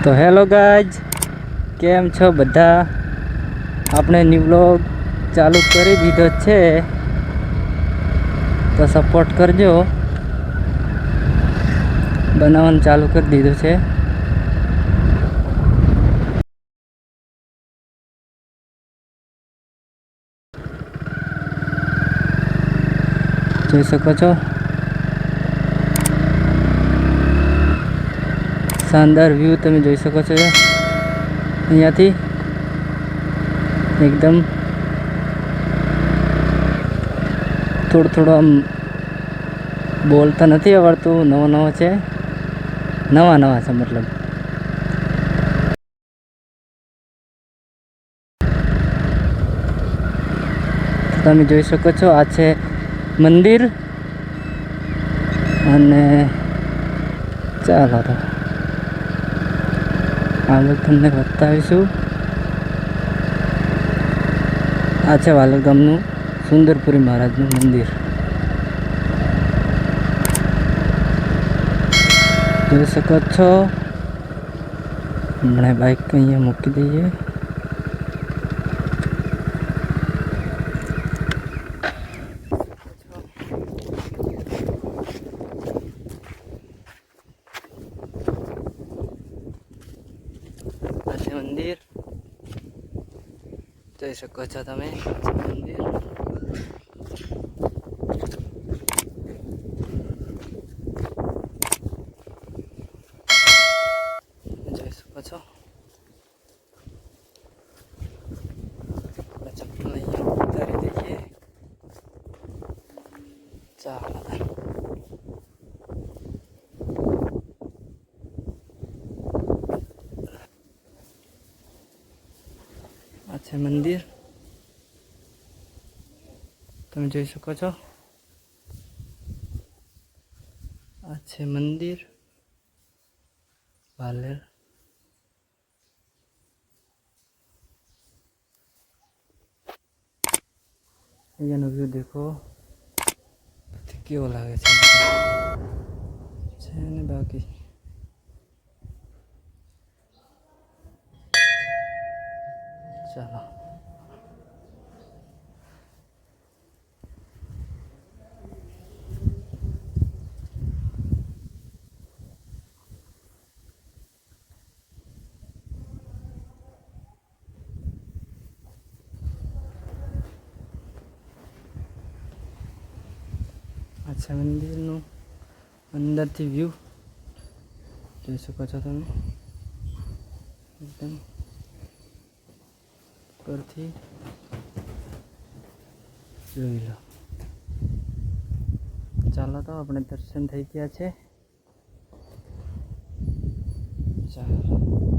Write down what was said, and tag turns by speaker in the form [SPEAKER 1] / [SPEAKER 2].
[SPEAKER 1] તો hello guys, કેમ છો બધા? આપણે ન્યૂ વ્લોગ ચાલુ કરી દીધો છે, તો સપોર્ટ કરજો. બનાવવાનું ચાલુ કરી દીધું છે. જોઈ શકો છો શાનદાર વ્યૂ તમે જોઈ શકો છો અહીંયાથી. એકદમ થોડું આમ બોલતા નથી આવડતું, નવો છે, નવા છે મતલબ. તમે જોઈ શકો છો આ છે મંદિર. અને ચાલો તો આગળ તમને બતાવીશું. આ છે વાલર ગામનું સુંદરપુરી મહારાજનું મંદિર. જોઈ શકો છો. હમણાં બાઇક અહીંયા મૂકી દઈએ. આ છે મંદિર, જોઈ શકો છો તમે મંદિર. જોઈ શકો છો. ચપ્પલ અહીંયા ઉતારી દઈએ. ચાલો આ છે મંદિર, તમે જોઈ શકો છો. આ છે મંદિર વાલેર. અહીંયાનો વ્યૂ દેખો કેવો લાગે છે ને. બાકી ચાલો આ છે મંદિરનું અંદરથી વ્યૂ જોઈ શકો છો તમે. એકદમ પરથી જોઈ લો. ચાલો તો આપણે દર્શન થઈ ગયા છે. ચાલો.